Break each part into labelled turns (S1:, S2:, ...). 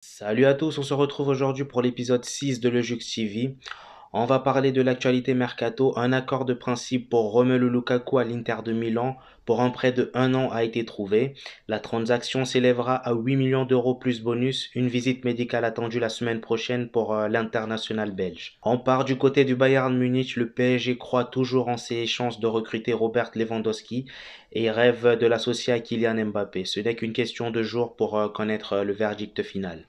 S1: Salut à tous, on se retrouve aujourd'hui pour l'épisode 6 de Le Jux TV. On va parler de l'actualité mercato. Un accord de principe pour Romelu Lukaku à l'Inter de Milan pour un prêt de 1 an a été trouvé. La transaction s'élèvera à 8 millions d'euros plus bonus. Une visite médicale attendue la semaine prochaine pour l'international belge. On part du côté du Bayern Munich. Le PSG croit toujours en ses chances de recruter Robert Lewandowski et rêve de l'associer à Kylian Mbappé. Ce n'est qu'une question de jours pour connaître le verdict final.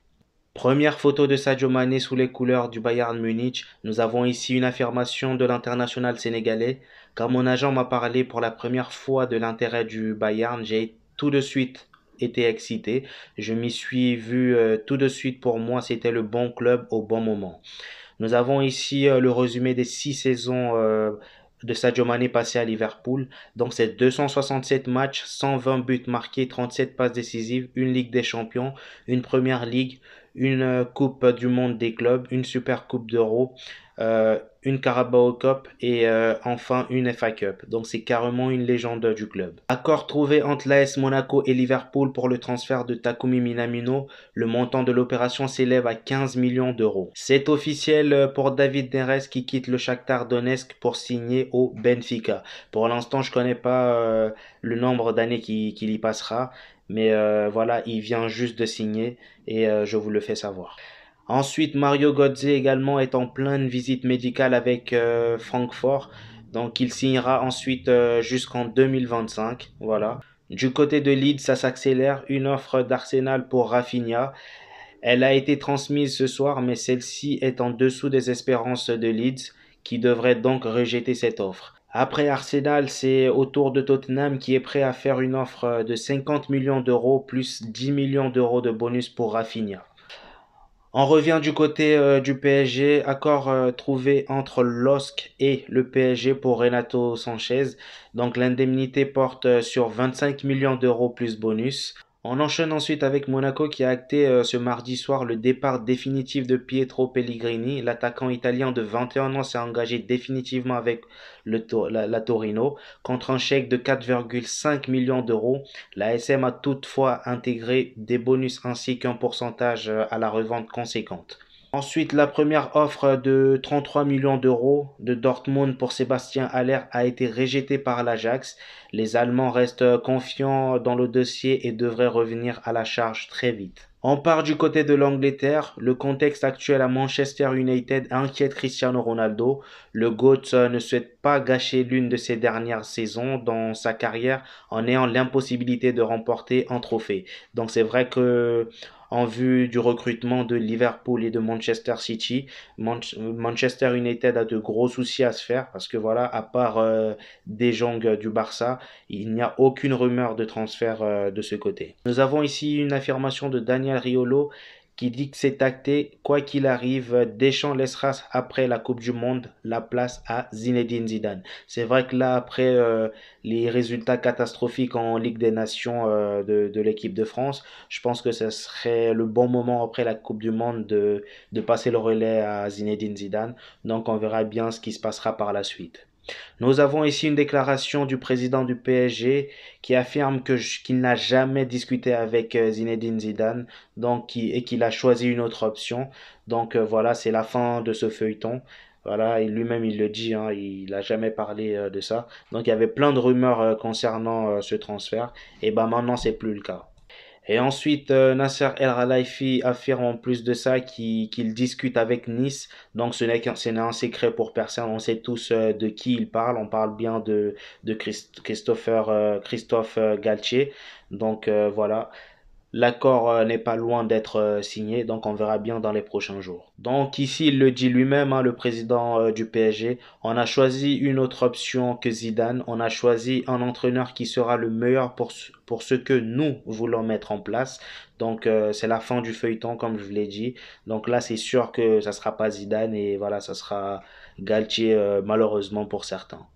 S1: Première photo de Sadio Mané sous les couleurs du Bayern Munich. Nous avons ici une affirmation de l'international sénégalais. Quand mon agent m'a parlé pour la première fois de l'intérêt du Bayern, j'ai tout de suite été excité. Je m'y suis vu tout de suite. Pour moi, c'était le bon club au bon moment. Nous avons ici le résumé des 6 saisons de Sadio Mané passées à Liverpool. Donc c'est 267 matchs, 120 buts marqués, 37 passes décisives, une Ligue des Champions, une Première Ligue, une Coupe du Monde des clubs, une Super Coupe d'Euro, une Carabao Cup et enfin une FA Cup. Donc c'est carrément une légende du club. Accord trouvé entre l'AS Monaco et Liverpool pour le transfert de Takumi Minamino. Le montant de l'opération s'élève à 15 millions d'euros. C'est officiel pour David Neres qui quitte le Shakhtar Donetsk pour signer au Benfica. Pour l'instant, je connais pas le nombre d'années qu'il y passera, mais voilà, il vient juste de signer et je vous le fais savoir. Ensuite, Mario Götze également est en pleine visite médicale avec Francfort. Donc, il signera ensuite jusqu'en 2025. Voilà. Du côté de Leeds, ça s'accélère. Une offre d'Arsenal pour Rafinha. Elle a été transmise ce soir, mais celle-ci est en dessous des espérances de Leeds, qui devrait donc rejeter cette offre. Après Arsenal, c'est au tour de Tottenham qui est prêt à faire une offre de 50 millions d'euros plus 10 millions d'euros de bonus pour Rafinha. On revient du côté du PSG, accord trouvé entre LOSC et le PSG pour Renato Sanchez. Donc l'indemnité porte sur 25 millions d'euros plus bonus. On enchaîne ensuite avec Monaco qui a acté ce mardi soir le départ définitif de Pietro Pellegrini. L'attaquant italien de 21 ans s'est engagé définitivement avec la Torino contre un chèque de 4,5 millions d'euros. La SM a toutefois intégré des bonus ainsi qu'un pourcentage à la revente conséquente. Ensuite, la première offre de 33 millions d'euros de Dortmund pour Sébastien Haller a été rejetée par l'Ajax. Les Allemands restent confiants dans le dossier et devraient revenir à la charge très vite. On part du côté de l'Angleterre. Le contexte actuel à Manchester United inquiète Cristiano Ronaldo. Le GOAT ne souhaite pas gâcher l'une de ses dernières saisons dans sa carrière en ayant l'impossibilité de remporter un trophée. Donc c'est vrai que en vue du recrutement de Liverpool et de Manchester City, Manchester United a de gros soucis à se faire parce que voilà, à part De Jong du Barça, il n'y a aucune rumeur de transfert de ce côté. Nous avons ici une affirmation de Daniel Riolo qui dit que c'est acté, quoi qu'il arrive, Deschamps laissera après la Coupe du Monde la place à Zinedine Zidane. C'est vrai que là, après les résultats catastrophiques en Ligue des Nations de l'équipe de France, je pense que ce serait le bon moment après la Coupe du Monde de passer le relais à Zinedine Zidane. Donc on verra bien ce qui se passera par la suite. Nous avons ici une déclaration du président du PSG qui affirme qu'il n'a jamais discuté avec Zinedine Zidane et qu'il a choisi une autre option. Donc voilà, c'est la fin de ce feuilleton. Voilà, et lui-même il le dit, hein, il n'a jamais parlé de ça. Donc il y avait plein de rumeurs concernant ce transfert. Et ben maintenant c'est plus le cas. Et ensuite, Nasser El Khelaifi affirme en plus de ça qu'il discute avec Nice. Donc ce n'est un secret pour personne. On sait tous de qui il parle. On parle bien de Christophe Galtier. Donc voilà. L'accord n'est pas loin d'être signé, donc on verra bien dans les prochains jours. Donc ici, il le dit lui-même, hein, le président du PSG, on a choisi une autre option que Zidane, on a choisi un entraîneur qui sera le meilleur pour ce que nous voulons mettre en place. Donc c'est la fin du feuilleton, comme je vous l'ai dit. Donc là, c'est sûr que ça sera pas Zidane et voilà, ça sera Galtier, malheureusement pour certains.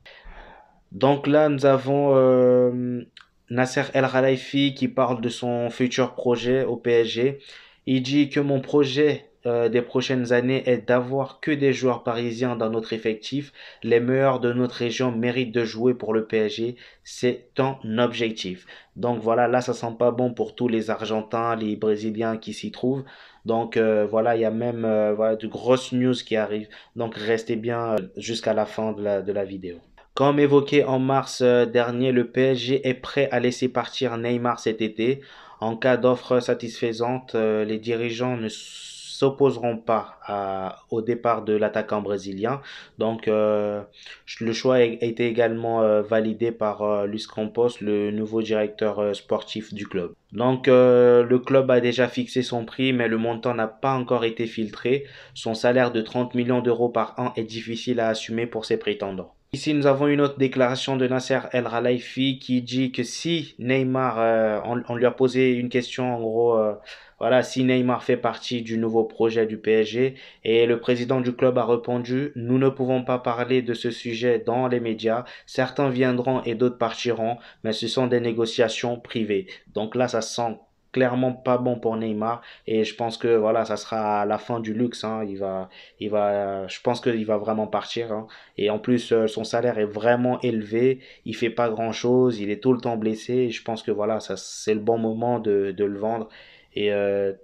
S1: Donc là, nous avons Nasser El Khelaifi qui parle de son futur projet au PSG. Il dit que mon projet des prochaines années est d'avoir que des joueurs parisiens dans notre effectif. Les meilleurs de notre région méritent de jouer pour le PSG. C'est un objectif. Donc voilà, là, ça sent pas bon pour tous les Argentins, les Brésiliens qui s'y trouvent. Donc voilà, il y a même voilà, de grosses news qui arrivent. Donc restez bien jusqu'à la fin de la vidéo. Comme évoqué en mars dernier, le PSG est prêt à laisser partir Neymar cet été. En cas d'offre satisfaisante, les dirigeants ne s'opposeront pas au départ de l'attaquant brésilien. Donc, le choix a été également validé par Luis Campos, le nouveau directeur sportif du club. Donc, le club a déjà fixé son prix, mais le montant n'a pas encore été filtré. Son salaire de 30 millions d'euros par an est difficile à assumer pour ses prétendants. Ici, nous avons une autre déclaration de Nasser El Khelaifi qui dit que si Neymar, on lui a posé une question en gros, voilà, si Neymar fait partie du nouveau projet du PSG, et le président du club a répondu, nous ne pouvons pas parler de ce sujet dans les médias, certains viendront et d'autres partiront, mais ce sont des négociations privées. Donc là, ça sent clairement pas bon pour Neymar et je pense que voilà ça sera la fin du luxe hein. Je pense qu'il va vraiment partir hein. Et en plus son salaire est vraiment élevé, il fait pas grand chose, il est tout le temps blessé et je pense que voilà ça c'est le bon moment de le vendre et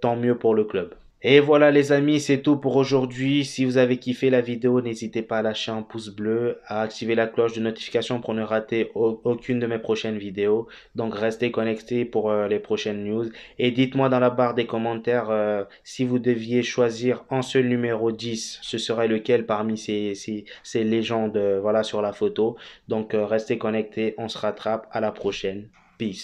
S1: tant mieux pour le club. Et voilà les amis, c'est tout pour aujourd'hui. Si vous avez kiffé la vidéo, n'hésitez pas à lâcher un pouce bleu, à activer la cloche de notification pour ne rater aucune de mes prochaines vidéos. Donc restez connectés pour les prochaines news. Et dites-moi dans la barre des commentaires si vous deviez choisir un seul numéro 10, ce serait lequel parmi ces légendes voilà, sur la photo. Donc restez connectés, on se rattrape, à la prochaine.